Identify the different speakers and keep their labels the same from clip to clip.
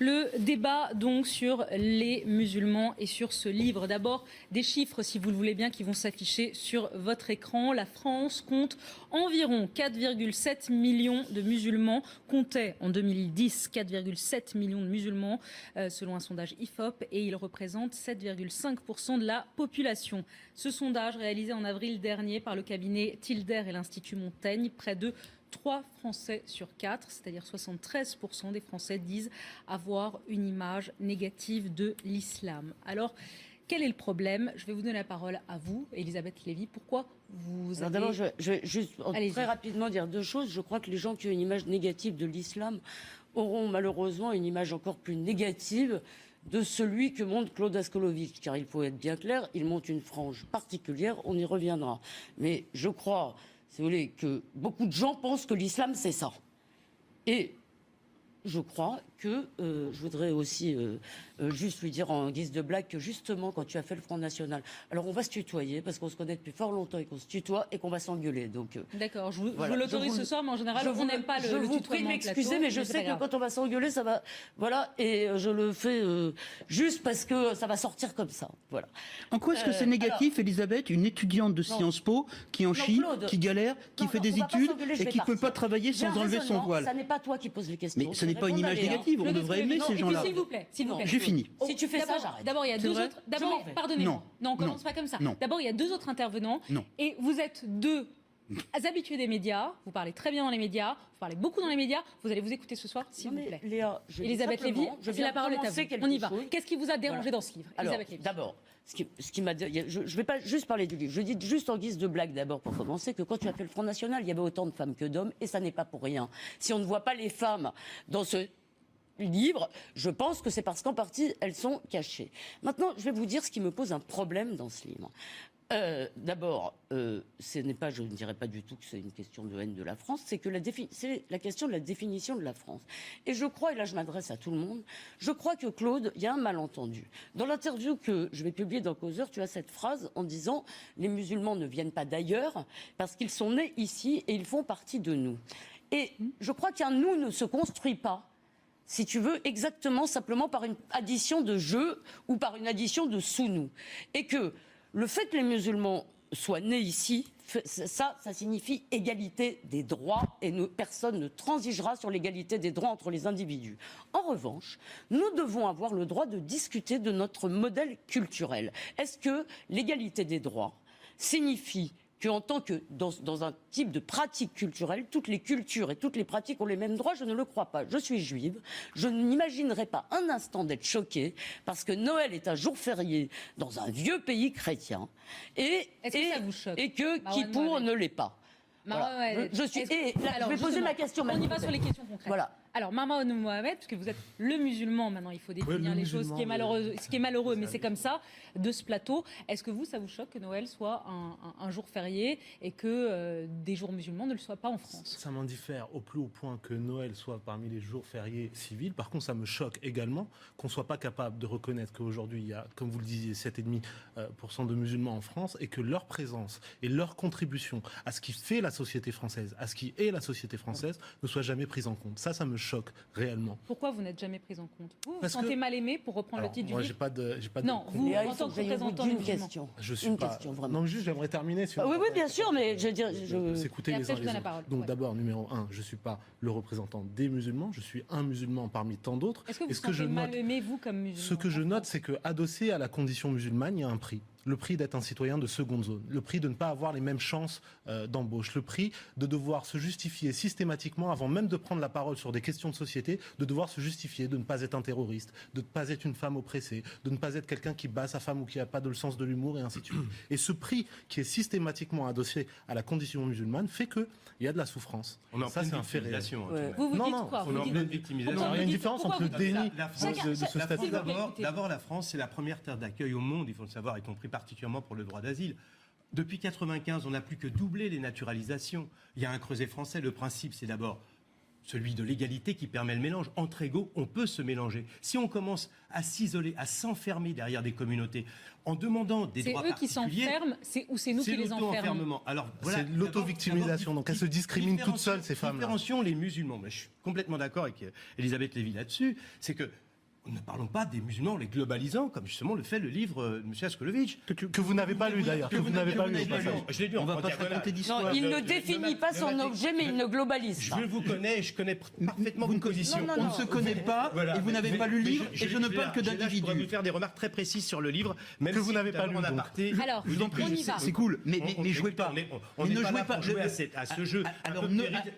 Speaker 1: Le débat donc sur les musulmans et sur ce livre. D'abord, des chiffres, si vous le voulez bien, qui vont s'afficher sur votre écran. La France compte environ 4,7 millions de musulmans. Comptait en 2010 4,7 millions de musulmans, selon un sondage IFOP, et ils représentent 7,5% de la population. Ce sondage, réalisé en avril dernier par le cabinet Tilder et l'Institut Montaigne, près de 3 Français sur 4, c'est-à-dire 73% des Français disent avoir une image négative de l'islam. Alors, quel est le problème ? Je vais vous donner la parole à vous, Elisabeth Lévy. Pourquoi vous avez...
Speaker 2: D'abord, je vais juste très rapidement dire deux choses. Je crois que les gens qui ont une image négative de l'islam auront malheureusement une image encore plus négative de celui que montre Claude Askolovitch. Car il faut être bien clair, il monte une frange particulière, on y reviendra. Mais je crois... si vous voulez, que beaucoup de gens pensent que l'islam, c'est ça. Et je crois que, je voudrais aussi juste lui dire en guise de blague que justement, quand tu as fait le Front National, alors on va se tutoyer, parce qu'on se connaît depuis fort longtemps et qu'on se tutoie et qu'on va s'engueuler. Donc,
Speaker 1: d'accord, je vous l'autorise ce soir, mais en général, on n'aime pas le tutoiement. Je vous prie de
Speaker 2: m'excuser, mais je sais que quand on va s'engueuler, ça va... Voilà, et je le fais juste parce que ça va sortir comme ça. Voilà.
Speaker 3: En quoi est-ce que c'est négatif, Elisabeth, une étudiante de Sciences Po qui en chie, qui galère, qui fait des études et qui ne peut pas travailler sans enlever son voile?
Speaker 2: Ça n'est pas toi qui poses les questions.
Speaker 3: Mais ce n'est pas une image négative, on devrait aimer ces gens-là.
Speaker 1: S'il vous plaît.
Speaker 3: J'ai fini.
Speaker 2: Si tu fais ça, j'arrête.
Speaker 1: D'abord, il y a deux autres... D'abord, pardonnez-moi. Non, on commence pas comme ça. D'abord, il y a deux autres intervenants. Et vous êtes deux habitués des médias. Vous parlez très bien dans les médias. Vous parlez beaucoup dans les médias. Vous allez vous écouter ce soir, s'il vous plaît.
Speaker 2: Léa,
Speaker 1: Elisabeth Lévy, la parole est à vous. On y va. Qu'est-ce qui vous a dérangé dans ce livre, Elisabeth Lévy ?
Speaker 2: D'abord, ce qui m'a... je ne vais pas juste parler du livre. Je dis juste en guise de blague d'abord pour commencer que quand tu as fait le Front National, il y avait autant de femmes que d'hommes et ça n'est pas pour rien. Si on ne voit pas les femmes dans ce livre, je pense que c'est parce qu'en partie elles sont cachées. Maintenant, je vais vous dire ce qui me pose un problème dans ce livre. D'abord, ce n'est pas, je ne dirais pas du tout que c'est une question de haine de la France, c'est la question de la définition de la France. Et je crois, et là je m'adresse à tout le monde, je crois que Claude, il y a un malentendu. Dans l'interview que je vais publier dans Causeur, tu as cette phrase en disant « Les musulmans ne viennent pas d'ailleurs parce qu'ils sont nés ici et ils font partie de nous ». Et je crois qu'un « nous » ne se construit pas, si tu veux, exactement simplement par une addition de je ou par une addition de sous-nous. Et que le fait que les musulmans soient nés ici, ça signifie égalité des droits et personne ne transigera sur l'égalité des droits entre les individus. En revanche, nous devons avoir le droit de discuter de notre modèle culturel. Est-ce que l'égalité des droits signifie qu'en tant que dans un type de pratique culturelle, toutes les cultures et toutes les pratiques ont les mêmes droits? Je ne le crois pas. Je suis juive. Je n'imaginerais pas un instant d'être choquée parce que Noël est un jour férié dans un vieux pays chrétien et que Kippour ne l'est pas. Voilà. Je vais poser ma question.
Speaker 1: On y va sur les questions concrètes.
Speaker 2: Voilà.
Speaker 1: Alors, Marwan Mohamed, puisque vous êtes le musulman, maintenant il faut définir les choses, ce qui est malheureux, mais c'est comme ça, de ce plateau. Est-ce que ça vous choque que Noël soit un jour férié et que des jours musulmans ne le soient pas en France ?
Speaker 4: Ça m'indiffère au plus haut point que Noël soit parmi les jours fériés civils. Par contre, ça me choque également qu'on ne soit pas capable de reconnaître qu'aujourd'hui, il y a, comme vous le disiez, 7,5% de musulmans en France et que leur présence et leur contribution à ce qui fait la société française, à ce qui est la société française, ne soit jamais prise en compte. Ça me choque réellement.
Speaker 1: Pourquoi vous n'êtes jamais prise en compte ? Vous vous sentez mal aimé, pour reprendre le titre du livre ?
Speaker 4: J'ai pas de
Speaker 1: non, vous, en tant que représentant
Speaker 2: d'une question.
Speaker 4: Je suis pas... question, vraiment. Non, juste, j'aimerais terminer sur...
Speaker 2: oui, bien sûr, mais je veux dire...
Speaker 4: S'écouter les uns les autres. Donc d'abord, numéro 1, je ne suis pas le représentant des musulmans, je suis un musulman parmi tant d'autres.
Speaker 1: Est-ce que vous vous sentez mal aimé, vous, comme musulman ?
Speaker 4: Ce que je note, c'est qu'adossé à la condition musulmane, il y a un prix. Le prix d'être un citoyen de seconde zone, le prix de ne pas avoir les mêmes chances d'embauche, le prix de devoir se justifier systématiquement, avant même de prendre la parole sur des questions de société, de devoir se justifier, de ne pas être un terroriste, de ne pas être une femme oppressée, de ne pas être quelqu'un qui bat sa femme ou qui n'a pas de sens de l'humour et ainsi de suite. Et ce prix qui est systématiquement adossé à la condition musulmane fait qu'il y a de la souffrance.
Speaker 5: On en
Speaker 4: ça, c'est un fait réel.
Speaker 1: Vous dites quoi ?
Speaker 5: On est en pleine victimisation.
Speaker 4: Il y a une différence entre le déni de ce statut.
Speaker 5: D'abord, la France, c'est la première terre d'accueil au monde, il faut le savoir, y compris particulièrement pour le droit d'asile. Depuis 1995, on n'a plus que doublé les naturalisations. Il y a un creuset français. Le principe, c'est d'abord celui de l'égalité qui permet le mélange. Entre égaux, on peut se mélanger. Si on commence à s'isoler, à s'enfermer derrière des communautés, en demandant des droits particuliers...
Speaker 1: C'est eux qui s'enferment ou c'est nous qui les enfermons ?
Speaker 4: Alors, voilà, c'est l'auto-victimisation. Donc, elles se discriminent toutes seules, ces femmes-là.
Speaker 5: Différencions les musulmans. Mais je suis complètement d'accord avec Elisabeth Lévy là-dessus. C'est que ne parlons pas des musulmans, les globalisants, comme justement le fait le livre de M. Askolovitch.
Speaker 4: Que vous n'avez pas lu d'ailleurs. Que vous n'avez pas lu.
Speaker 5: Je l'ai lu
Speaker 3: On
Speaker 5: en
Speaker 3: va pas se
Speaker 5: diagonale.
Speaker 3: raconter d'histoire.
Speaker 2: Non, il ne définit pas son objet, mais il ne globalise pas.
Speaker 5: Je vous connais, je connais parfaitement vos positions.
Speaker 3: On ne se connaît pas,
Speaker 5: Voilà.
Speaker 3: et vous n'avez pas lu le livre, et je ne parle que
Speaker 5: Je pourrais
Speaker 3: d'individus.
Speaker 5: vous faire des remarques très précises sur le livre, même
Speaker 4: Que vous
Speaker 5: si
Speaker 4: n'avez pas lu,
Speaker 5: en
Speaker 4: donc.
Speaker 5: aparté.
Speaker 1: Alors,
Speaker 3: Je vous en prie,
Speaker 1: on y va.
Speaker 3: c'est cool, mais jouez pas.
Speaker 5: On
Speaker 3: Mais
Speaker 5: n'est
Speaker 3: ne
Speaker 5: pas
Speaker 3: jouez
Speaker 5: là
Speaker 3: pas.
Speaker 5: pour jouer à ce jeu.
Speaker 3: Alors,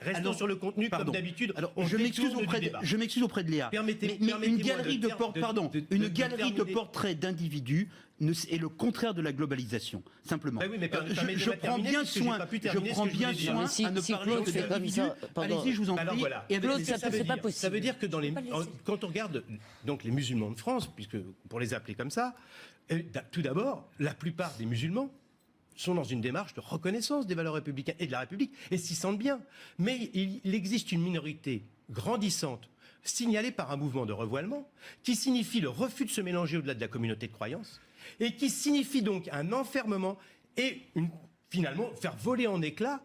Speaker 5: Restons sur le contenu comme d'habitude.
Speaker 3: Alors,
Speaker 5: On
Speaker 3: je m'excuse
Speaker 5: détourne du
Speaker 3: auprès
Speaker 5: débat.
Speaker 3: auprès de Léa.
Speaker 5: Permettez-
Speaker 3: Mais une
Speaker 5: permettez-moi
Speaker 3: galerie
Speaker 5: de
Speaker 3: de portraits, pardon,
Speaker 5: de
Speaker 3: galerie de
Speaker 5: terminer.
Speaker 3: portraits d'individus est le contraire de la globalisation, simplement.
Speaker 5: Bah oui, mais permettez-moi
Speaker 3: Je
Speaker 5: de
Speaker 3: prends
Speaker 5: terminer,
Speaker 3: bien
Speaker 5: parce que j'ai
Speaker 3: soin,
Speaker 5: pas pu
Speaker 3: je
Speaker 5: terminer ce
Speaker 3: prends
Speaker 5: que je
Speaker 3: bien
Speaker 5: voulais dire.
Speaker 3: soin
Speaker 2: Mais si-
Speaker 3: à ne
Speaker 2: si
Speaker 3: parler
Speaker 2: Claude
Speaker 3: que
Speaker 2: fait comme
Speaker 3: d'individus.
Speaker 2: ça pendant-
Speaker 3: Allez-y, je vous en
Speaker 5: Alors
Speaker 3: prie.
Speaker 5: voilà.
Speaker 3: Et avec
Speaker 2: Claude,
Speaker 3: les-
Speaker 2: ça
Speaker 5: Ça veut
Speaker 2: c'est pas
Speaker 5: dire-
Speaker 2: possible.
Speaker 5: Ça veut dire que
Speaker 2: Pas les laisser.
Speaker 5: quand on regarde donc les musulmans de France, puisque pour les appeler comme ça, tout d'abord, la plupart des musulmans sont dans une démarche de reconnaissance des valeurs républicaines et de la République et s'y sentent bien. Mais il existe une minorité grandissante signalée par un mouvement de revoilement qui signifie le refus de se mélanger au-delà de la communauté de croyance et qui signifie donc un enfermement et finalement faire voler en éclats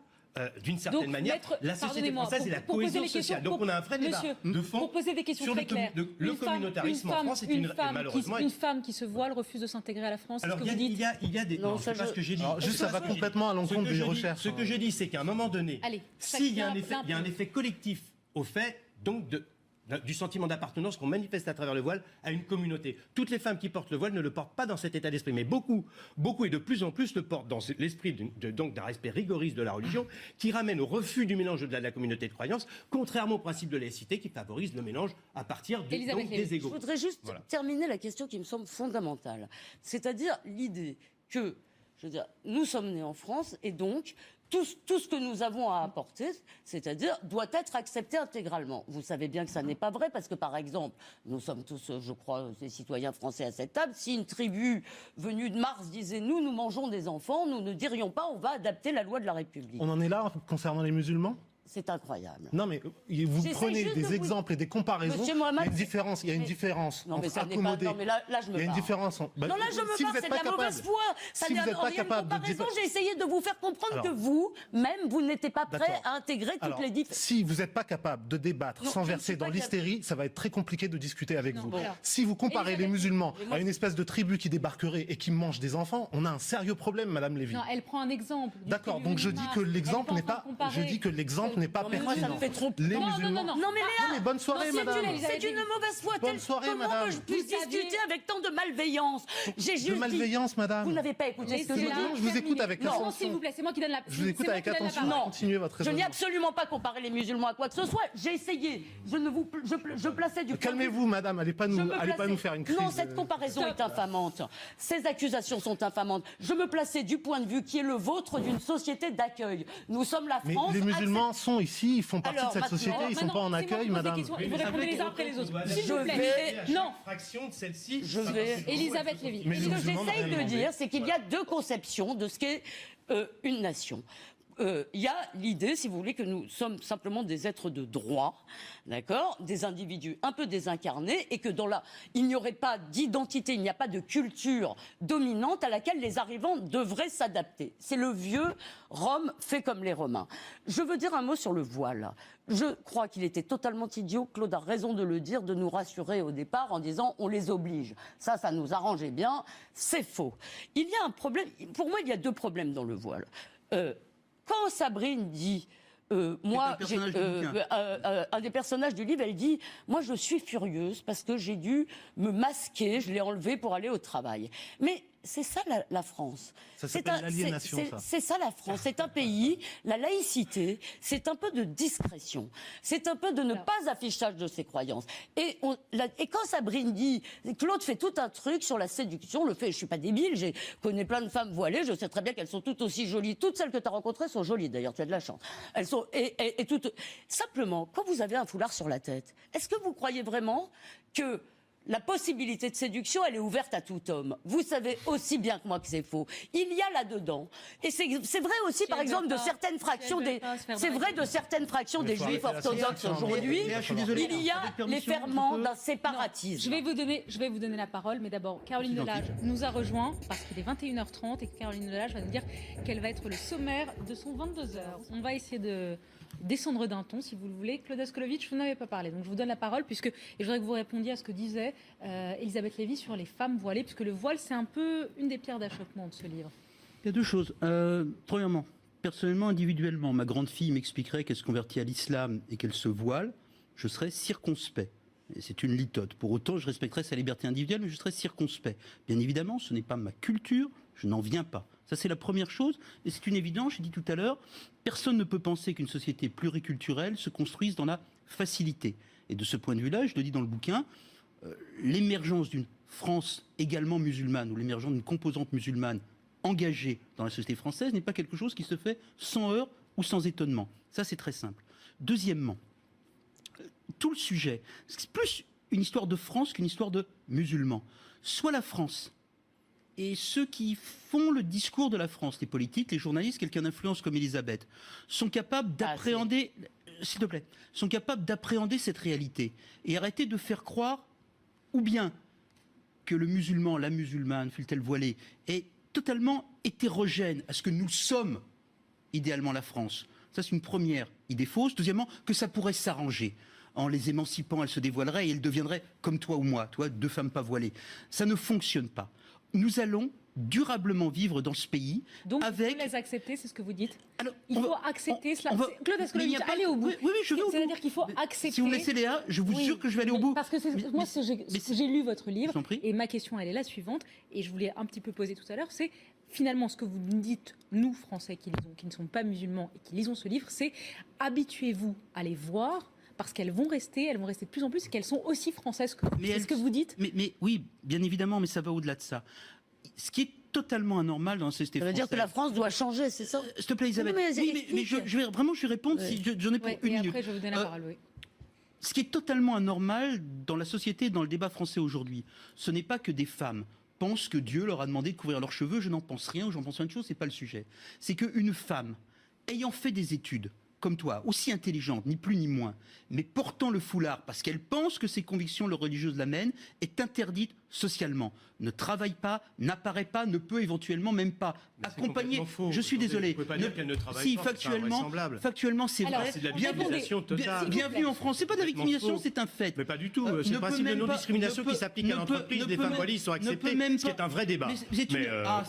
Speaker 5: d'une certaine
Speaker 1: Donc,
Speaker 5: manière
Speaker 1: maître,
Speaker 5: la société
Speaker 1: pardonnez-moi,
Speaker 5: française et la
Speaker 1: pour poser
Speaker 5: cohésion
Speaker 1: les questions,
Speaker 5: sociale. Donc on a un vrai débat
Speaker 1: monsieur,
Speaker 5: de fond
Speaker 1: pour poser des questions
Speaker 5: sur
Speaker 1: très claires.
Speaker 5: le communautarisme en France est malheureusement...
Speaker 1: Une femme qui se voile refuse de s'intégrer à la France, c'est ce
Speaker 5: Alors,
Speaker 1: que vous dites.
Speaker 5: il y a des...
Speaker 2: Non,
Speaker 5: Non,
Speaker 2: ça,
Speaker 5: c'est pas
Speaker 2: je-
Speaker 5: ce que j'ai dit.
Speaker 4: Alors, juste, ça va complètement à l'encontre des recherches.
Speaker 5: Ce que je dis, c'est qu'à un moment donné,
Speaker 1: Allez,
Speaker 5: s'il y a
Speaker 1: chacun
Speaker 5: il y a un effet collectif au fait, donc, du sentiment d'appartenance qu'on manifeste à travers le voile à une communauté. Toutes les femmes qui portent le voile ne le portent pas dans cet état d'esprit, mais beaucoup et de plus en plus le portent dans l'esprit donc d'un respect rigoriste de la religion qui ramène au refus du mélange au-delà de la communauté de croyance, contrairement au principe de laïcité qui favorise le mélange à partir
Speaker 1: Elisabeth
Speaker 5: donc,
Speaker 1: Lévy.
Speaker 5: des égaux.
Speaker 2: Je voudrais juste
Speaker 5: Voilà.
Speaker 2: terminer la question qui me semble fondamentale. C'est-à-dire l'idée que, je veux dire, nous sommes nés en France et donc tout ce que nous avons à apporter, c'est-à-dire, doit être accepté intégralement. Vous savez bien que ça n'est pas vrai parce que, par exemple, nous sommes tous, je crois, des citoyens français à cette table. Si une tribu venue de Mars disait « nous mangeons des enfants », nous ne dirions pas « on va adapter la loi de la République
Speaker 4: On en est là concernant les musulmans ?
Speaker 2: C'est incroyable.
Speaker 4: Non, mais vous
Speaker 2: J'essaie
Speaker 4: prenez
Speaker 2: juste de
Speaker 4: des
Speaker 2: vous-
Speaker 4: exemples et des comparaisons.
Speaker 2: Monsieur
Speaker 4: Il y
Speaker 2: Mohamed,
Speaker 4: a une différence. Il y a une
Speaker 2: mais-
Speaker 4: différence
Speaker 2: Non, mais
Speaker 4: entre
Speaker 2: ça n'est pas...
Speaker 4: accommoder.
Speaker 2: Non, mais là, je me
Speaker 4: Il y a une
Speaker 2: barre.
Speaker 4: différence.
Speaker 2: Non, là, je me
Speaker 4: si vous
Speaker 2: parle,
Speaker 4: êtes
Speaker 2: c'est de
Speaker 4: pas
Speaker 2: la
Speaker 4: capable-
Speaker 2: mauvaise foi. Ça
Speaker 4: si vous
Speaker 2: n'a
Speaker 4: n'êtes pas
Speaker 2: rien de
Speaker 4: capable de
Speaker 2: comparaison.
Speaker 4: dire-
Speaker 2: J'ai essayé de vous faire comprendre
Speaker 4: Alors-
Speaker 2: que vous, même, vous n'étiez pas prêt
Speaker 4: D'accord.
Speaker 2: à intégrer toutes
Speaker 4: Alors,
Speaker 2: les différences.
Speaker 4: si vous n'êtes pas capable de débattre
Speaker 2: Non,
Speaker 4: sans
Speaker 2: je ne
Speaker 4: verser
Speaker 2: suis pas
Speaker 4: dans l'hystérie, ça va être très compliqué de discuter avec
Speaker 1: Non,
Speaker 4: vous.
Speaker 1: bon. Alors,
Speaker 4: Si vous comparez les
Speaker 1: Elisabeth-
Speaker 4: musulmans
Speaker 2: Mais moi,
Speaker 4: à une espèce de tribu qui débarquerait et qui mange des enfants, on a un sérieux problème, Madame Lévy.
Speaker 1: Non, elle prend un exemple. d'une
Speaker 4: D'accord,
Speaker 1: tribu
Speaker 4: donc je
Speaker 1: de
Speaker 4: dis
Speaker 1: Mars.
Speaker 4: que
Speaker 1: Elle
Speaker 4: l'exemple
Speaker 1: est
Speaker 4: n'est
Speaker 1: en train
Speaker 4: pas.
Speaker 1: de comparer.
Speaker 4: Je dis que l'exemple n'est pas
Speaker 2: Non, mais moi, ça
Speaker 4: pertinent.
Speaker 2: me fait trop...
Speaker 4: Les
Speaker 1: Non,
Speaker 4: musulmans.
Speaker 2: Non, mais Léa,
Speaker 4: Mais bonne soirée,
Speaker 1: Non, c'est
Speaker 4: madame.
Speaker 1: nul, Elisabeth.
Speaker 2: c'est une mauvaise foi.
Speaker 4: Bonne soirée,
Speaker 2: Comment
Speaker 4: madame.
Speaker 2: que je puisse
Speaker 1: Vous saviez-
Speaker 2: discuter avec tant de malveillance? J'ai juste
Speaker 4: De
Speaker 2: dit-
Speaker 4: malveillance, madame.
Speaker 2: Vous n'avez pas écouté ce que je
Speaker 1: Laissez-la
Speaker 2: dis.
Speaker 4: Je vous écoute
Speaker 1: terminer.
Speaker 4: avec
Speaker 1: Non,
Speaker 4: attention.
Speaker 1: s'il vous plaît, c'est moi qui donne la
Speaker 4: Je vous écoute
Speaker 1: c'est moi
Speaker 4: avec
Speaker 1: qui donne la
Speaker 4: attention.
Speaker 1: parole.
Speaker 2: Non,
Speaker 4: Continuez votre
Speaker 2: je n'ai
Speaker 4: raisonnement.
Speaker 2: absolument pas comparé les musulmans à quoi que ce soit. J'ai essayé. Je plaçais du point de vue-
Speaker 4: Calmez-vous, madame. Allez pas
Speaker 2: Je
Speaker 4: nous,
Speaker 2: me
Speaker 4: allez pas
Speaker 2: plaçais-
Speaker 4: nous faire une crise.
Speaker 2: Non, cette comparaison est infamante. Ces accusations sont infamantes. Je me plaçais du point de vue qui est le vôtre d'une société d'accueil. Nous sommes la
Speaker 4: Mais
Speaker 2: France.
Speaker 4: les musulmans sont ici, ils font partie
Speaker 2: Alors,
Speaker 4: de cette
Speaker 2: maintenant-
Speaker 4: société, ils sont pas en
Speaker 1: Maintenant, c'est moi
Speaker 4: accueil,
Speaker 1: qui pose des
Speaker 4: madame.
Speaker 1: questions. Et vous répondez les uns après les autres. S'il
Speaker 2: Je
Speaker 1: vous plaît.
Speaker 2: vais-
Speaker 1: Non.
Speaker 5: Fraction de celle-ci.
Speaker 2: Je vais-
Speaker 1: Elisabeth Lévy.
Speaker 4: Mais
Speaker 2: Ce
Speaker 4: les
Speaker 2: que
Speaker 4: musulmans n'ont
Speaker 2: j'essaye
Speaker 4: rien
Speaker 2: de
Speaker 4: demandé.
Speaker 2: dire, c'est qu'il y a deux conceptions de ce qu'est une nation. Il y a l'idée, si vous voulez, que nous sommes simplement des êtres de droit, d'accord, des individus un peu désincarnés, et que il n'y aurait pas d'identité, il n'y a pas de culture dominante à laquelle les arrivants devraient s'adapter. C'est le vieux Rome fait comme les Romains. Je veux dire un mot sur le voile. Je crois qu'il était totalement idiot, Claude a raison de le dire, de nous rassurer au départ en disant on les oblige. Ça nous arrangeait bien. C'est faux. Il y a un problème, pour moi il y a deux problèmes dans le voile. Quand Sabrine dit, moi,
Speaker 3: un personnage du bouquin.
Speaker 2: un des personnages du livre, elle dit, moi je suis furieuse parce que j'ai dû me masquer, je l'ai enlevé pour aller au travail. Mais c'est ça la France.
Speaker 4: Ça s'appelle l'aliénation, ça.
Speaker 2: C'est ça la France. C'est un pays, la laïcité, c'est un peu de discrétion. C'est un peu de ne pas affichage de ses croyances. Et quand Sabrine dit, Claude fait tout un truc sur la séduction, le fait, je suis pas débile, je connais plein de femmes voilées, je sais très bien qu'elles sont toutes aussi jolies. Toutes celles que tu as rencontrées sont jolies d'ailleurs, tu as de la chance. Elles sont, et toutes. Simplement, quand vous avez un foulard sur la tête, est-ce que vous croyez vraiment que la possibilité de séduction, elle est ouverte à tout homme? Vous savez aussi bien que moi que c'est faux. Il y a là-dedans, et c'est vrai aussi, par exemple, de certaines fractions des, c'est vrai de certaines fractions des juifs orthodoxes aujourd'hui.
Speaker 3: Léa, je suis désolé.
Speaker 2: Il y a
Speaker 3: Avec
Speaker 2: les
Speaker 3: permission,
Speaker 2: ferments
Speaker 3: je peux-
Speaker 2: d'un séparatisme.
Speaker 1: Je vais vous donner la parole, mais d'abord, Caroline
Speaker 3: C'est gentil.
Speaker 1: Delage nous a rejoint parce qu'il est 21h30 et que Caroline Delage va nous dire quel va être le sommaire de son 22h. On va essayer de descendre d'un ton, si vous le voulez. Claude Askolovitch, vous n'avez pas parlé, donc je vous donne la parole, et je voudrais que vous répondiez à ce que disait Elisabeth Lévy, sur les femmes voilées, puisque le voile, c'est un peu une des pierres d'achoppement de ce livre.
Speaker 3: Il y a deux choses. Premièrement, personnellement, individuellement, ma grande fille m'expliquerait qu'elle se convertit à l'islam et qu'elle se voile, je serais circonspect. Et c'est une litote. Pour autant, je respecterais sa liberté individuelle, mais je serais circonspect. Bien évidemment, ce n'est pas ma culture, je n'en viens pas. Ça, c'est la première chose. Et c'est une évidence, j'ai dit tout à l'heure, personne ne peut penser qu'une société pluriculturelle se construise dans la facilité. Et de ce point de vue-là, je le dis dans le bouquin, l'émergence d'une France également musulmane, ou l'émergence d'une composante musulmane engagée dans la société française n'est pas quelque chose qui se fait sans heurts ou sans étonnement. Ça, c'est très simple. Deuxièmement, tout le sujet, c'est plus une histoire de France qu'une histoire de musulmans. Soit la France et ceux qui font le discours de la France, les politiques, les journalistes, quelqu'un d'influence comme Elisabeth, sont capables d'appréhender, s'il te plaît, sont capables d'appréhender cette réalité et arrêter de faire croire ou bien que le musulman, la musulmane, fût-elle voilée, est totalement hétérogène à ce que nous sommes idéalement la France. Ça, c'est une première idée fausse. Deuxièmement, que ça pourrait s'arranger. En les émancipant, elles se dévoileraient et elles deviendraient comme toi ou moi, toi, deux femmes pas voilées. Ça ne fonctionne pas. Nous allons durablement vivre dans ce pays.
Speaker 1: Donc,
Speaker 3: avec...
Speaker 1: il faut les accepter, c'est ce que vous dites.
Speaker 3: Alors,
Speaker 1: il faut accepter cela. Claude, est-ce que vous allez au bout?
Speaker 3: Oui, je vais au bout.
Speaker 1: C'est-à-dire qu'il faut accepter.
Speaker 3: Si vous me laissez Léa, je vous jure que je vais aller au bout.
Speaker 1: Parce que moi, j'ai lu votre livre et ma question, elle est la suivante. Et je voulais un petit peu poser tout à l'heure, c'est finalement ce que vous nous dites, nous, Français, qui ne sont pas musulmans et qui lisons ce livre, c'est habituez-vous à les voir. Parce qu'elles vont rester de plus en plus et qu'elles sont aussi françaises que vous. C'est ce que vous dites?
Speaker 3: mais oui, bien évidemment, mais ça va au-delà de ça. Ce qui est totalement anormal dans la société française.
Speaker 2: Ça veut dire que la France doit changer, c'est ça?
Speaker 3: S'il te plaît, Elisabeth. Mais je vais répondre, si j'en ai pour une minute.
Speaker 1: Après, je vais vous donner la parole, oui.
Speaker 3: Ce qui est totalement anormal dans la société, dans le débat français aujourd'hui, ce n'est pas que des femmes pensent que Dieu leur a demandé de couvrir leurs cheveux, je n'en pense rien, ou j'en pense plein de choses, c'est pas le sujet. C'est qu'une femme, ayant fait des études, comme toi, aussi intelligente, ni plus ni moins, mais portant le foulard parce qu'elle pense que ses convictions religieuses l'amènent, est interdite socialement. Ne travaille pas, n'apparaît pas, ne peut éventuellement même pas accompagner. Je suis désolé.
Speaker 5: Vous pouvez pas dire qu'elle ne travaille
Speaker 3: si,
Speaker 5: pas,
Speaker 3: factuellement, c'est vrai.
Speaker 5: C'est de la victimisation totale.
Speaker 3: Bienvenue en France. C'est pas de la victimisation, c'est un fait.
Speaker 5: Mais pas du tout. C'est le principe de non-discrimination qui s'applique à l'entreprise. Les femmes voilées sont acceptées, ce qui est un vrai débat.
Speaker 3: C'est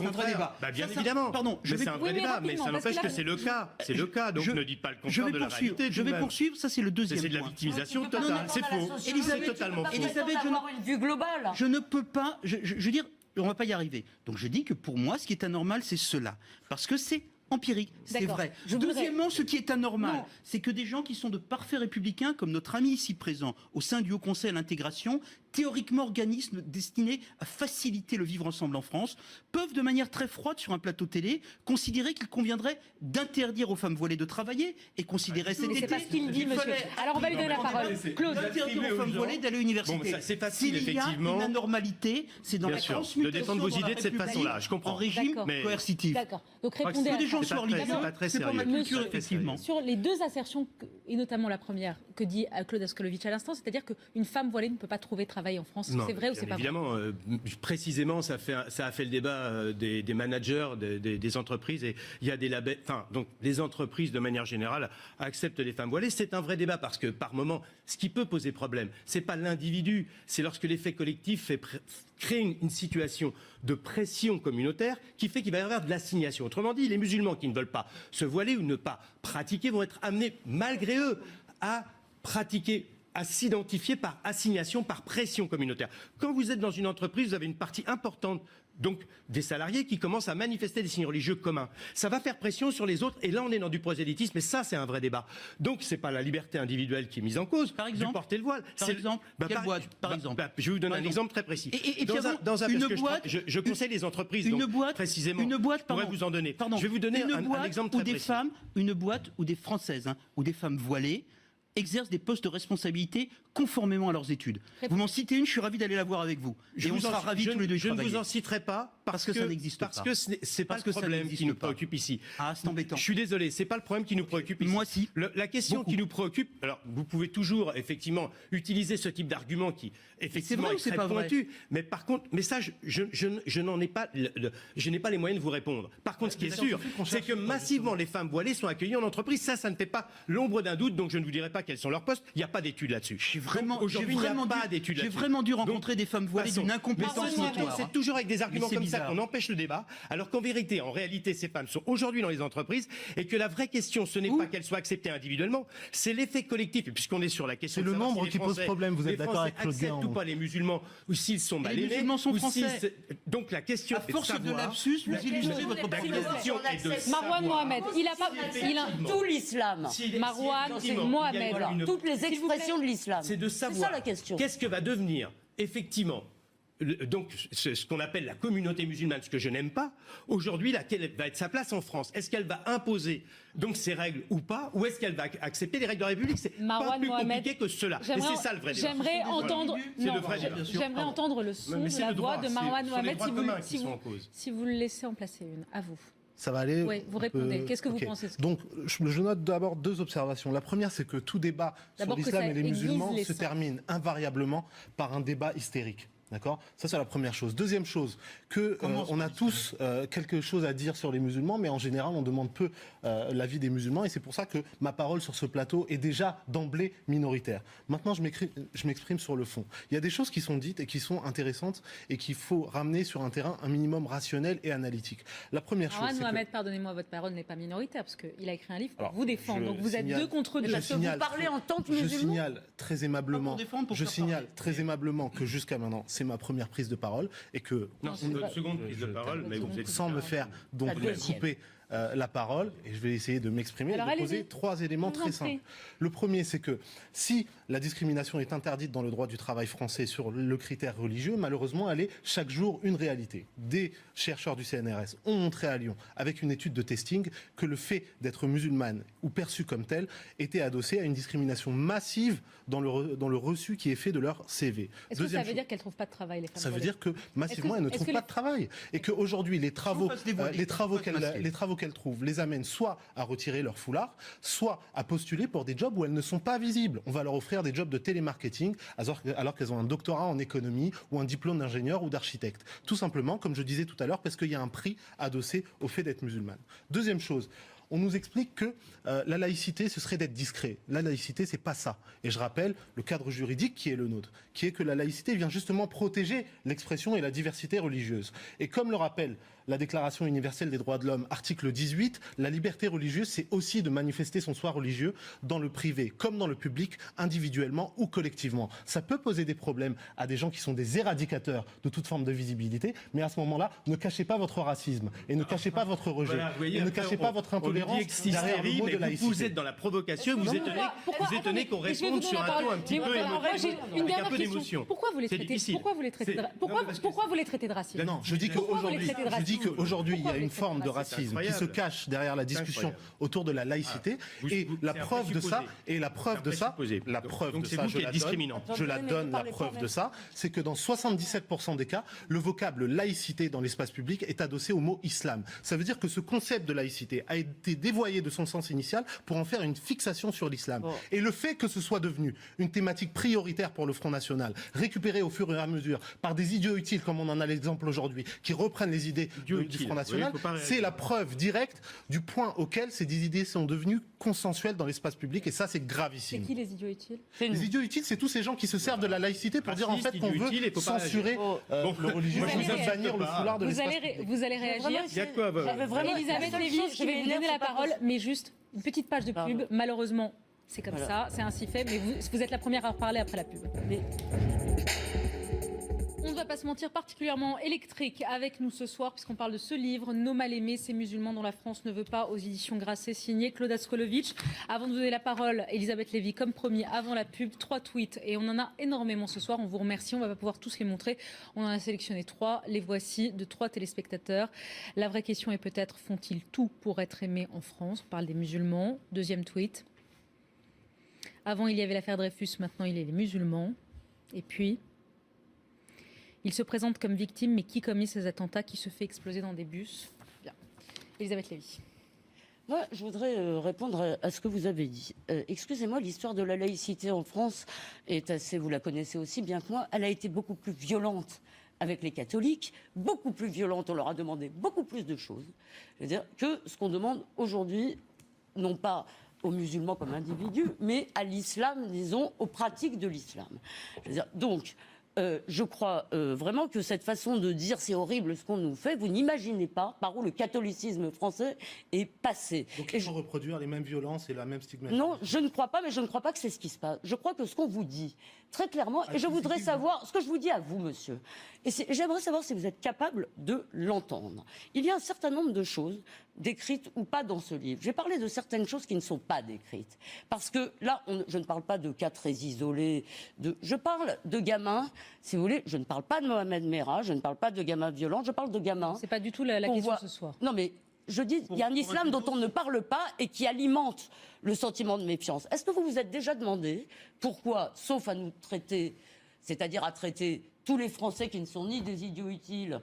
Speaker 3: un vrai débat.
Speaker 5: Bien évidemment.
Speaker 3: Pardon.
Speaker 5: Mais c'est un vrai débat. Mais ça n'empêche que c'est le cas. C'est le cas. Donc ne dites pas le contraire de la réalité.
Speaker 3: Je vais poursuivre. Ça, c'est le deuxième point.
Speaker 5: C'est de la victimisation totale. C'est faux. C'est totalement faux.
Speaker 2: Elisabeth, une vue globale.
Speaker 3: Je ne peux pas. Je veux dire, on ne va pas y arriver. Donc je dis que pour moi, ce qui est anormal, c'est cela. Parce que c'est empirique, c'est vrai. Deuxièmement, ce qui est anormal, c'est que des gens qui sont de parfaits républicains, comme notre ami ici présent, au sein du Haut Conseil à l'intégration, théoriquement organisme destiné à faciliter le vivre ensemble en France, peuvent de manière très froide sur un plateau télé considérer qu'il conviendrait d'interdire aux femmes voilées de travailler et considérer cet été...
Speaker 1: C'est pas ce qu'il dit, monsieur. Alors on va lui donner la parole. Claude.
Speaker 3: D'interdire aux femmes voilées d'aller à l'université.
Speaker 5: C'est facile, effectivement.
Speaker 3: S'il y a une anormalité, c'est dans la transmutation
Speaker 5: de défendre vos idées de cette façon-là, je comprends.
Speaker 3: En régime coercitif.
Speaker 1: D'accord. Donc répondez à
Speaker 3: des gens soient libres.
Speaker 5: C'est pas très
Speaker 3: C'est pas ma
Speaker 5: sérieux.
Speaker 3: culture, effectivement.
Speaker 1: Sur les deux assertions, et notamment la première, que dit Claude Askolovitch à l'instant, c'est-à-dire qu'une femme voilée ne peut pas trouver travail en France. C'est vrai ou c'est pas vrai?
Speaker 5: Évidemment, précisément, ça a fait le débat des managers, des entreprises, et il y a des labels. Enfin, donc les entreprises, de manière générale, acceptent les femmes voilées. C'est un vrai débat parce que par moment, ce qui peut poser problème, c'est pas l'individu, c'est lorsque l'effet collectif crée une situation de pression communautaire qui fait qu'il va y avoir de l'assignation. Autrement dit, les musulmans qui ne veulent pas se voiler ou ne pas pratiquer vont être amenés, malgré eux, à pratiquer, à s'identifier par assignation, par pression communautaire. Quand vous êtes dans une entreprise, vous avez une partie importante donc des salariés qui commencent à manifester des signes religieux communs. Ça va faire pression sur les autres, et là on est dans du prosélytisme, et ça c'est un vrai débat. Donc c'est pas la liberté individuelle qui est mise en cause,
Speaker 3: par exemple,
Speaker 5: du porter le voile.
Speaker 3: Par exemple, quelle boîte, par exemple.
Speaker 5: Je vais vous donner un exemple très précis.
Speaker 3: Et
Speaker 5: je conseille les entreprises,
Speaker 3: une
Speaker 5: donc,
Speaker 3: boîte,
Speaker 5: précisément,
Speaker 3: une boîte,
Speaker 5: pourrais vous en donner. Je vais vous donner un exemple très précis.
Speaker 3: Une boîte où des Françaises, ou des femmes voilées, exercent des postes de responsabilité conformément à leurs études. Vous m'en citez une, je suis ravi d'aller la voir avec vous. Et on sera ravis tous les deux.
Speaker 5: Je ne vous en citerai pas
Speaker 3: Parce que ça n'existe
Speaker 5: Parce
Speaker 3: pas.
Speaker 5: que c'est pas
Speaker 3: Parce
Speaker 5: le
Speaker 3: que ça
Speaker 5: problème
Speaker 3: n'existe
Speaker 5: qui nous
Speaker 3: pas.
Speaker 5: préoccupe ici.
Speaker 3: Ah, c'est embêtant.
Speaker 5: Je suis désolé, c'est pas le problème qui nous préoccupe ici.
Speaker 3: Moi, si.
Speaker 5: La question
Speaker 3: Beaucoup.
Speaker 5: qui nous préoccupe, alors vous pouvez toujours effectivement utiliser ce type d'argument qui effectivement
Speaker 3: vrai ou
Speaker 5: est
Speaker 3: c'est
Speaker 5: très
Speaker 3: pas vrai
Speaker 5: pointu, mais par contre, mais ça, je n'en ai pas, je n'ai pas les moyens de vous répondre. Par contre, ce qui est sûr, c'est que massivement les femmes voilées sont accueillies en entreprise. Ça ne fait pas l'ombre d'un doute, donc je ne vous dirai pas quels sont leurs postes. Il n'y a pas d'études là-dessus. Aujourd'hui, il n'y a pas d'études
Speaker 3: J'ai
Speaker 5: là-dessus.
Speaker 3: vraiment dû rencontrer des femmes voilées
Speaker 5: Passons.
Speaker 3: d'une incompétence
Speaker 5: Mais
Speaker 3: notoire.
Speaker 5: c'est toujours avec des arguments
Speaker 3: Mais c'est
Speaker 5: comme ça
Speaker 3: bizarre.
Speaker 5: qu'on empêche le débat, alors qu'en vérité, en réalité, ces femmes sont aujourd'hui dans les entreprises et que la vraie question, ce n'est pas qu'elles soient acceptées individuellement, c'est l'effet collectif. Et puisqu'on est sur la question,
Speaker 4: C'est
Speaker 5: de
Speaker 4: le
Speaker 5: savoir
Speaker 4: nombre
Speaker 5: si
Speaker 4: qui
Speaker 5: les
Speaker 4: pose
Speaker 5: Français-
Speaker 4: problème. Vous êtes
Speaker 5: les
Speaker 4: d'accord
Speaker 5: Français
Speaker 4: avec Claude
Speaker 5: acceptent
Speaker 4: Guéant,
Speaker 5: ou pas les musulmans, ou s'ils sont mal
Speaker 3: les
Speaker 5: élevés,
Speaker 3: musulmans sont
Speaker 5: ou
Speaker 3: français.
Speaker 5: s'ils- Donc la question
Speaker 3: À
Speaker 5: est de
Speaker 3: force de
Speaker 5: savoir-
Speaker 3: lapsus, vous illustrez votre
Speaker 5: La
Speaker 3: propagande.
Speaker 5: question est de
Speaker 1: Marwan
Speaker 5: savoir
Speaker 1: Mohamed, il a pas. Il a,
Speaker 2: Tout l'islam.
Speaker 1: Marwan
Speaker 5: effectivement,
Speaker 1: Mohamed,
Speaker 5: il y a
Speaker 2: Voilà,
Speaker 5: une-
Speaker 2: toutes les
Speaker 1: S'il vous
Speaker 2: expressions de l'islam.
Speaker 5: c'est de savoir
Speaker 2: ça la question.
Speaker 5: qu'est-ce que va devenir effectivement donc ce qu'on appelle la communauté musulmane, ce que je n'aime pas. Aujourd'hui, quelle va être sa place en France? Est-ce qu'elle va imposer donc ces règles ou pas, ou est-ce qu'elle va accepter les règles de la République? C'est
Speaker 1: Marwan
Speaker 5: pas plus
Speaker 1: Mohamed,
Speaker 5: compliqué que cela. Et
Speaker 1: J'aimerais-
Speaker 5: c'est ça le vrai débat.
Speaker 1: J'aimerais entendre.
Speaker 5: C'est
Speaker 1: non,
Speaker 5: le vrai débat.
Speaker 1: J'aimerais entendre le son
Speaker 5: Mais
Speaker 1: de
Speaker 5: c'est
Speaker 1: la
Speaker 5: le droit,
Speaker 1: voix de
Speaker 5: c'est-
Speaker 1: Marwan
Speaker 5: ce sont les
Speaker 1: Mohamed
Speaker 5: droits
Speaker 1: si
Speaker 5: communs
Speaker 1: vous,
Speaker 5: qui sont en cause.
Speaker 1: si vous le laissez en placer une. À vous.
Speaker 4: Ça va aller.
Speaker 1: Oui, vous
Speaker 4: on
Speaker 1: répondez.
Speaker 4: peut-
Speaker 1: Qu'est-ce que vous
Speaker 4: Ok.
Speaker 1: pensez de
Speaker 4: Donc, je note d'abord deux observations. La première, c'est que tout débat sur
Speaker 1: D'abord que
Speaker 4: l'islam
Speaker 1: ça
Speaker 4: et les
Speaker 1: aiguise
Speaker 4: musulmans
Speaker 1: les
Speaker 4: se
Speaker 1: sens.
Speaker 4: termine invariablement par un débat hystérique. D'accord? Ça, c'est la première chose. Deuxième chose, on a tous quelque chose à dire sur les musulmans, mais en général, on demande peu l'avis des musulmans, et c'est pour ça que ma parole sur ce plateau est déjà d'emblée minoritaire. Maintenant, je m'exprime sur le fond. Il y a des choses qui sont dites et qui sont intéressantes et qu'il faut ramener sur un terrain un minimum rationnel et analytique. La première chose,
Speaker 1: Marwan
Speaker 4: c'est que...
Speaker 1: Mohamed, pardonnez-moi, votre parole n'est pas minoritaire parce qu'il a écrit un livre pour
Speaker 4: Alors,
Speaker 1: vous défendre.
Speaker 4: je
Speaker 1: Donc vous êtes
Speaker 4: signale-
Speaker 1: deux contre deux.
Speaker 4: je
Speaker 2: Parce que vous
Speaker 4: signale-
Speaker 2: parlez en tant que
Speaker 4: Je
Speaker 2: musulman.
Speaker 4: signale très aimablement,
Speaker 3: Pas pour défendre, pour
Speaker 4: je
Speaker 3: faire
Speaker 4: signale
Speaker 3: parler.
Speaker 4: très aimablement que jusqu'à maintenant, c'est ma première prise de parole et que
Speaker 5: Non, c'est votre seconde prise de parole, mais vous êtes
Speaker 4: sans me faire donc
Speaker 2: La deuxième.
Speaker 4: couper la parole, et je vais essayer de m'exprimer et
Speaker 1: Alors,
Speaker 4: de poser
Speaker 1: allez-y.
Speaker 4: 3 éléments
Speaker 1: Je vous
Speaker 4: très
Speaker 1: en prie.
Speaker 4: simples. Le premier, c'est que si la discrimination est interdite dans le droit du travail français sur le critère religieux, malheureusement, elle est chaque jour une réalité. Des chercheurs du CNRS ont montré à Lyon, avec une étude de testing, que le fait d'être musulmane ou perçu comme tel était adossé à une discrimination massive dans le reçu qui est fait de leur CV.
Speaker 1: Est-ce que ça
Speaker 4: Deuxième
Speaker 1: veut
Speaker 4: chose-
Speaker 1: dire qu'elles ne trouvent pas de travail, les femmes
Speaker 4: ça veut
Speaker 1: voilées
Speaker 4: dire que massivement, elles ne
Speaker 1: est-ce
Speaker 4: trouvent
Speaker 1: que
Speaker 4: pas
Speaker 1: les-
Speaker 4: de travail. Et qu'aujourd'hui, les travaux,
Speaker 3: fasse dévoiler,
Speaker 4: les travaux
Speaker 3: qu'on fasse masquer.
Speaker 4: qu'elles trouvent les amènent soit à retirer leur foulard, soit à postuler pour des jobs où elles ne sont pas visibles. On va leur offrir des jobs de télémarketing alors qu'elles ont un doctorat en économie ou un diplôme d'ingénieur ou d'architecte. Tout simplement, comme je disais tout à l'heure, parce qu'il y a un prix adossé au fait d'être musulmane. Deuxième chose, on nous explique que la laïcité, ce serait d'être discret. La laïcité, c'est pas ça. Et je rappelle le cadre juridique qui est le nôtre, qui est que la laïcité vient justement protéger l'expression et la diversité religieuse. Et comme le rappelle la Déclaration universelle des droits de l'homme, article 18, la liberté religieuse, c'est aussi de manifester son soi religieux dans le privé, comme dans le public, individuellement ou collectivement. Ça peut poser des problèmes à des gens qui sont des éradicateurs de toute forme de visibilité, mais à ce moment-là, ne cachez pas votre racisme et ne cachez pas votre rejet
Speaker 5: Voilà, vous voyez,
Speaker 4: et ne
Speaker 5: après,
Speaker 4: cachez pas votre
Speaker 5: on nous dit
Speaker 4: intolérance derrière le
Speaker 5: hystérie,
Speaker 4: mot
Speaker 5: mais
Speaker 4: de laïcité.
Speaker 5: vous êtes dans la provocation, vous étonnez qu'on
Speaker 1: Mais je vais
Speaker 5: réponde
Speaker 1: vous
Speaker 5: sur
Speaker 1: donner
Speaker 5: un
Speaker 1: la
Speaker 5: ton
Speaker 1: parole.
Speaker 5: un petit
Speaker 1: Mais
Speaker 5: peu
Speaker 1: voilà,
Speaker 5: émotif,
Speaker 1: moi, j'ai une
Speaker 5: avec un
Speaker 1: dernière
Speaker 5: peu
Speaker 1: question.
Speaker 5: d'émotion.
Speaker 1: Pourquoi vous les
Speaker 5: C'est
Speaker 1: traitez
Speaker 5: difficile.
Speaker 1: Pourquoi vous les traitez de
Speaker 5: C'est-
Speaker 1: pourquoi,
Speaker 5: non, parce que-
Speaker 1: pourquoi vous les traitez de racistes
Speaker 4: Non, je dis
Speaker 1: Pourquoi vous les traitez de racistes
Speaker 4: qu'aujourd'hui, il y
Speaker 1: Pourquoi
Speaker 4: a
Speaker 1: vous les
Speaker 4: une
Speaker 1: traitez
Speaker 4: forme
Speaker 1: de
Speaker 4: de
Speaker 1: racistes
Speaker 4: racisme qui se
Speaker 5: incroyable.
Speaker 4: cache derrière la discussion
Speaker 5: incroyable.
Speaker 4: autour de la laïcité.
Speaker 5: Vous-
Speaker 4: Et
Speaker 5: vous-
Speaker 4: la
Speaker 5: c'est un
Speaker 4: preuve de ça,
Speaker 5: présupposé.
Speaker 4: et la preuve de
Speaker 5: C'est un
Speaker 4: ça,
Speaker 5: présupposé.
Speaker 4: la
Speaker 5: Donc-
Speaker 4: preuve
Speaker 5: donc
Speaker 4: de
Speaker 5: c'est
Speaker 4: ça,
Speaker 5: vous
Speaker 4: je
Speaker 5: qui êtes
Speaker 4: la
Speaker 5: discriminant.
Speaker 4: donne, je la
Speaker 2: Mais
Speaker 4: donne, la
Speaker 2: parlez
Speaker 4: preuve
Speaker 2: pas,
Speaker 4: de ça, c'est que dans 77% des cas, le vocable laïcité dans l'espace public est adossé au mot islam. Ça veut dire que ce concept de laïcité a été dévoyé de son sens initial pour en faire une fixation sur l'islam.
Speaker 2: Bon.
Speaker 4: Et le fait que ce soit devenu une thématique prioritaire pour le Front National, récupérée au fur et à mesure par des idiots utiles, comme on en a l'exemple aujourd'hui, qui reprennent les idées
Speaker 5: Idiots
Speaker 4: du
Speaker 5: utiles.
Speaker 4: Front National,
Speaker 5: Oui, faut pas
Speaker 4: c'est
Speaker 5: réagir.
Speaker 4: la preuve directe du point auquel ces idées sont devenues consensuelles dans l'espace public, et ça, c'est
Speaker 1: C'est
Speaker 4: gravissime.
Speaker 1: qui les idiots utiles
Speaker 2: C'est nous.
Speaker 4: Les idiots utiles, c'est tous ces gens qui se servent de la laïcité pour dire en
Speaker 5: Raciste,
Speaker 4: fait qu'on
Speaker 5: idiot
Speaker 4: veut
Speaker 5: utile, il faut pas
Speaker 4: censurer
Speaker 2: réagir.
Speaker 5: Bon,
Speaker 4: le religieux,
Speaker 1: moi, je
Speaker 4: qu'on
Speaker 1: vous
Speaker 4: veut
Speaker 5: insulte
Speaker 4: bannir le
Speaker 5: pas.
Speaker 4: foulard de
Speaker 1: vous
Speaker 4: l'espace
Speaker 1: allez,
Speaker 4: public.
Speaker 1: vous allez réagir.
Speaker 5: Il y a quoi,
Speaker 2: J'avais vraiment
Speaker 1: Elisabeth
Speaker 2: la seule
Speaker 1: Lévy,
Speaker 2: chose
Speaker 1: je
Speaker 2: qui
Speaker 1: vais vous
Speaker 2: m'énerve,
Speaker 1: donner la
Speaker 2: c'est pas
Speaker 1: parole,
Speaker 2: possible.
Speaker 1: mais juste une petite page de pub.
Speaker 2: Pardon.
Speaker 1: Malheureusement, c'est comme
Speaker 2: Voilà.
Speaker 1: ça, c'est ainsi fait, mais vous êtes la première à reparler après la pub.
Speaker 2: Mais
Speaker 1: On ne va pas se mentir, particulièrement électrique avec nous ce soir, puisqu'on parle de ce livre, Nos mal-aimés, ces musulmans dont la France ne veut pas, aux éditions Grasset, signé Claude Askolovitch. Avant de vous donner la parole, Elisabeth Lévy, comme promis, avant la pub, 3 tweets, et on en a énormément ce soir, on vous remercie, on ne va pas pouvoir tous les montrer, on en a sélectionné 3, les voici, de 3 téléspectateurs. La vraie question est peut-être, font-ils tout pour être aimés en France? On parle des musulmans. Deuxième tweet. Avant, il y avait l'affaire Dreyfus, maintenant, il y a les musulmans. Et puis... Il se présente comme victime, mais qui commet ces attentats, qui se fait exploser dans des bus? Bien. Elisabeth Lévy.
Speaker 2: Moi, je voudrais répondre à ce que vous avez dit. Excusez-moi, l'histoire de la laïcité en France est assez, vous la connaissez aussi bien que moi, elle a été beaucoup plus violente avec les catholiques, beaucoup plus violente, on leur a demandé beaucoup plus de choses, je veux dire, que ce qu'on demande aujourd'hui, non pas aux musulmans comme individus, mais à l'islam, disons, aux pratiques de l'islam. Je veux dire, donc, je crois vraiment que cette façon de dire c'est horrible ce qu'on nous fait, vous n'imaginez pas par où le catholicisme français est passé.
Speaker 4: Donc ils vont reproduire les mêmes violences et la même stigmatisation.
Speaker 2: Non, je ne crois pas, mais je ne crois pas que c'est ce qui se passe. Je crois que ce qu'on vous dit, très clairement, et je voudrais savoir ce que je vous dis à vous, monsieur, et j'aimerais savoir si vous êtes capable de l'entendre. Il y a un certain nombre de choses décrites ou pas dans ce livre. J'ai parlé de certaines choses qui ne sont pas décrites. Parce que là, je ne parle pas de cas très isolés. Je parle de gamins, si vous voulez, je ne parle pas de Mohamed Merah, je ne parle pas de gamins violents, je parle de gamins.
Speaker 1: C'est pas du tout la question ce soir.
Speaker 2: Non, mais je dis, il y a un islam dont on ne parle pas et qui alimente le sentiment de méfiance. Est-ce que vous vous êtes déjà demandé pourquoi, sauf à nous traiter, c'est-à-dire à traiter tous les Français qui ne sont ni des idiots utiles,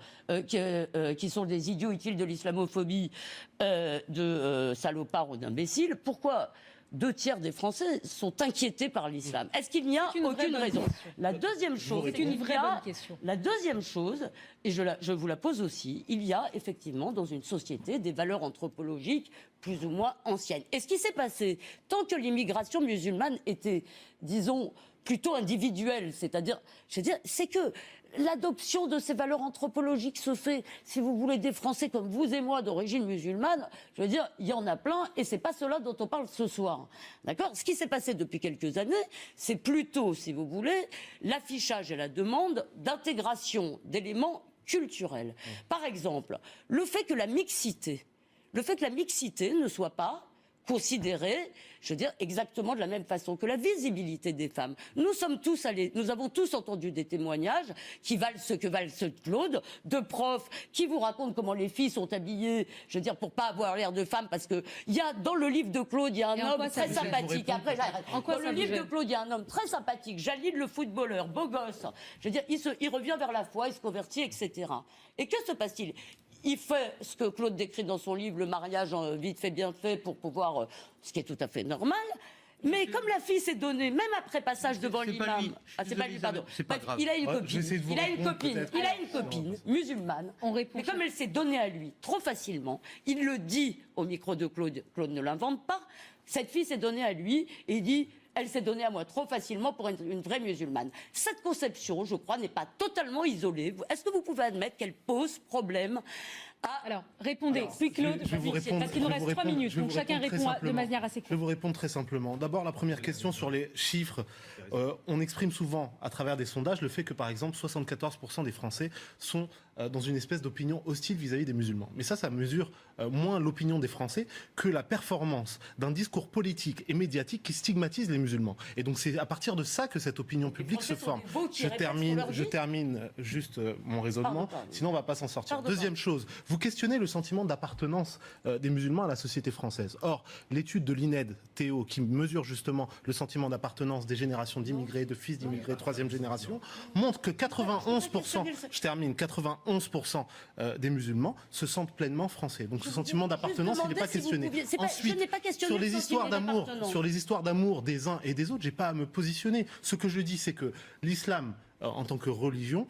Speaker 2: qui sont des idiots utiles de l'islamophobie, de salopards ou d'imbéciles, pourquoi 2/3 des Français sont inquiétés par l'islam? Est-ce qu'il n'y a aucune raison? La deuxième chose,
Speaker 1: c'est une vraie bonne question.
Speaker 2: La deuxième chose, et je vous la pose aussi, il y a effectivement dans une société des valeurs anthropologiques plus ou moins anciennes. Et ce qui s'est passé, tant que l'immigration musulmane était, disons, plutôt individuelle, c'est-à-dire, je veux dire, c'est que l'adoption de ces valeurs anthropologiques se fait, si vous voulez, des Français comme vous et moi d'origine musulmane, je veux dire, il y en a plein et c'est pas cela dont on parle ce soir. D'accord? Ce qui s'est passé depuis quelques années, c'est plutôt, si vous voulez, l'affichage et la demande d'intégration d'éléments culturels. Par exemple, le fait que la mixité ne soit pas considérée, je veux dire, exactement de la même façon que la visibilité des femmes. Nous avons tous entendu des témoignages qui valent ce que valent ceux de Claude, de profs qui vous racontent comment les filles sont habillées, je veux dire, pour pas avoir l'air de femmes, parce que il y a, dans le livre de Claude, il y a un homme très sympathique. Après, j'arrête. Dans le livre de Claude, il y a un homme très sympathique, Jalil le footballeur, beau gosse. Je veux dire, il revient vers la foi, il se convertit, etc. Et que se passe-t-il? Il fait ce que Claude décrit dans son livre, le mariage vite fait, bien fait, pour pouvoir, ce qui est tout à fait normal. Mais comme la fille s'est donnée, même après passage devant l'imam, c'est pas lui, pardon. Il a une copine, il a une copine musulmane. Mais comme elle s'est donnée à lui trop facilement, il le dit au micro de Claude. Claude ne l'invente pas. Cette fille s'est donnée à lui et il dit. Elle s'est donnée à moi trop facilement pour être une vraie musulmane. Cette conception, je crois, n'est pas totalement isolée. Est-ce que vous pouvez admettre qu'elle pose problème
Speaker 1: Alors, répondez. Puis Claude, parce qu'il nous reste 3 minutes, donc chacun répond de manière assez courte.
Speaker 4: Je vais vous répondre très simplement. D'abord, la première question sur les chiffres. On exprime souvent, à travers des sondages, le fait que, par exemple, 74% des Français sont dans une espèce d'opinion hostile vis-à-vis des musulmans. Mais ça mesure moins l'opinion des Français que la performance d'un discours politique et médiatique qui stigmatise les musulmans. Et donc, c'est à partir de ça que cette opinion publique se forme. Je termine juste mon raisonnement, sinon on ne va pas s'en sortir. Deuxième chose, vous questionnez le sentiment d'appartenance des musulmans à la société française. Or, l'étude de l'INED, Théo, qui mesure justement le sentiment d'appartenance des générations d'immigrés, de fils d'immigrés, troisième génération, montre que 91%, je termine, 91% des musulmans se sentent pleinement français. Donc ce sentiment d'appartenance, il n'est pas questionné. Ensuite, sur les histoires d'amour des uns et des autres, j'ai pas à me positionner. Ce que je dis, c'est que l'islam, en tant que religion,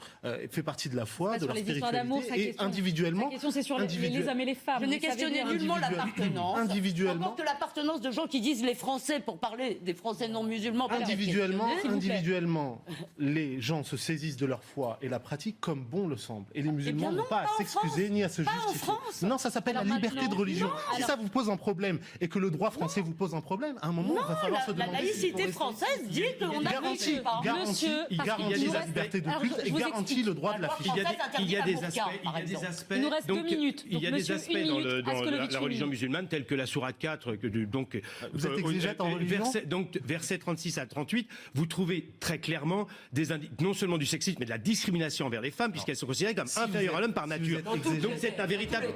Speaker 4: fait partie de la foi, de la spiritualité, et individuellement...
Speaker 1: La question, c'est sur les hommes et les femmes.
Speaker 2: Je n'ai questionné nullement l'appartenance.
Speaker 4: Individuellement...
Speaker 2: N'importe l'appartenance de gens qui disent les Français, pour parler des Français non musulmans.
Speaker 4: Individuellement, les gens se saisissent de leur foi et la pratiquent comme bon le semble. Et les musulmans n'ont pas à s'excuser ni à se justifier. Non, ça s'appelle la liberté de religion. Si ça vous pose un problème et que le droit français vous pose un problème, à un moment, il va falloir se demander...
Speaker 2: La laïcité française dit qu'on n'affiche pas.
Speaker 4: Il garantit la liberté de culte et garantit le droit de l'afficher.
Speaker 5: Il y a des aspects.
Speaker 1: Il nous reste 2 minutes.
Speaker 5: Il y a des aspects dans la religion musulmane, tels que la sourate 4, donc
Speaker 4: vous êtes exégète en religion.
Speaker 5: Donc versets 36 à 38, vous trouvez très clairement des non seulement du sexisme, mais de la discrimination envers les femmes, puisqu'elles sont considérées comme inférieures à l'homme par nature. Donc c'est un véritable.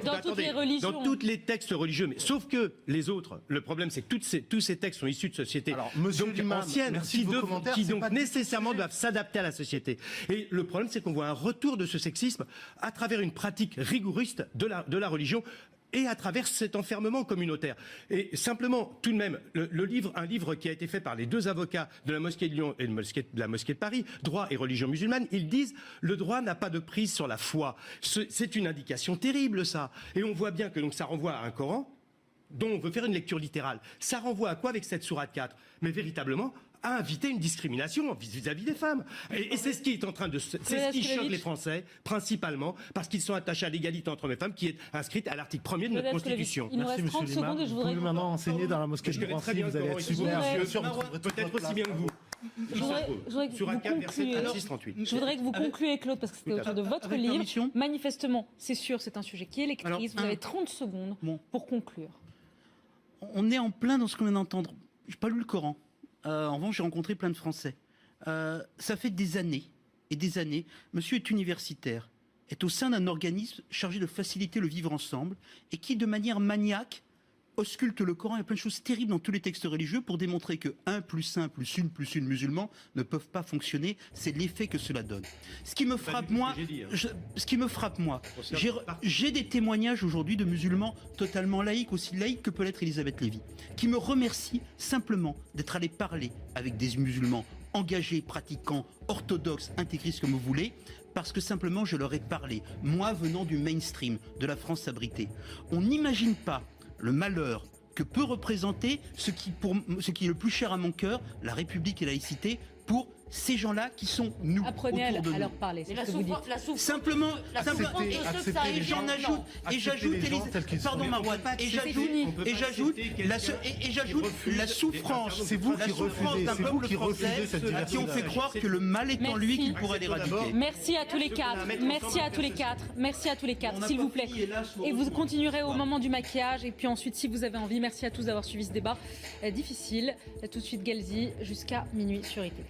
Speaker 5: Dans tous les textes religieux, mais sauf que les autres, le problème c'est que tous ces textes sont issus de sociétés anciennes qui donc nécessairement doivent s'adapter à la société. société. Et le problème, c'est qu'on voit un retour de ce sexisme à travers une pratique rigoriste de la religion et à travers cet enfermement communautaire. Et simplement, tout de même, un livre qui a été fait par les deux avocats de la mosquée de Lyon et de la mosquée de Paris, Droit et religion musulmane, ils disent le droit n'a pas de prise sur la foi. C'est une indication terrible, ça. Et on voit bien que donc ça renvoie à un Coran dont on veut faire une lecture littérale. Ça renvoie à quoi avec cette sourate 4 ? Mais véritablement à inviter une discrimination vis-à-vis des femmes. Et c'est ce qui est en train de... C'est ce qui choque les Français, principalement, parce qu'ils sont attachés à l'égalité entre hommes et femmes, qui est inscrite à l'article 1er de notre Constitution.
Speaker 1: Il nous reste 30 secondes et je voudrais...
Speaker 4: Vous pouvez maintenant enseigner dans la mosquée de Drancy, vous allez être super.
Speaker 5: Peut-être aussi bien que vous.
Speaker 1: Je voudrais que vous concluez, Claude, parce que c'était autour de votre
Speaker 3: Avec
Speaker 1: livre.
Speaker 3: permission.
Speaker 1: Manifestement, c'est sûr, c'est un sujet qui est électrice.
Speaker 3: Alors,
Speaker 1: Vous avez 30 secondes pour conclure.
Speaker 3: On est en plein dans ce qu'on vient d'entendre. Je n'ai pas lu le Coran. En revanche, j'ai rencontré plein de Français. Ça fait des années et des années. Monsieur est universitaire, est au sein d'un organisme chargé de faciliter le vivre ensemble et qui, de manière maniaque, ausculte le Coran. Il y a plein de choses terribles dans tous les textes religieux pour démontrer que 1 plus 1 plus 1 plus 1 musulmans ne peuvent pas fonctionner. C'est l'effet que cela donne. Ce qui me frappe, moi, j'ai des témoignages aujourd'hui de musulmans totalement laïcs, aussi laïcs que peut l'être Elisabeth Lévy, qui me remercient simplement d'être allé parler avec des musulmans engagés, pratiquants, orthodoxes, intégristes comme vous voulez, parce que simplement je leur ai parlé, moi venant du mainstream, de la France abritée. On n'imagine pas le malheur que peut représenter ce qui est le plus cher à mon cœur, la République et la laïcité, pour ces gens-là qui sont nous,
Speaker 1: Apprenez
Speaker 3: autour de
Speaker 1: à
Speaker 3: nous.
Speaker 1: leur parler, c'est ce que vous dites.
Speaker 3: Simplement, et j'en ajoute, pardon Marouane, et j'ajoute la souffrance,
Speaker 4: C'est vous qui refusez,
Speaker 3: d'un
Speaker 4: c'est vous
Speaker 3: peuple
Speaker 4: qui refusez
Speaker 3: français
Speaker 4: cette
Speaker 3: qui ont
Speaker 4: diversité.
Speaker 3: fait croire que le mal est en lui qu'il pourrait l'éradiquer.
Speaker 1: Merci à tous les quatre. Merci à tous les quatre. Merci à tous les quatre, s'il vous plaît. Et vous continuerez au moment du maquillage. Et puis ensuite, si vous avez envie, merci à tous d'avoir suivi ce débat difficile. Tout de suite, Galzi, jusqu'à minuit sur ITV.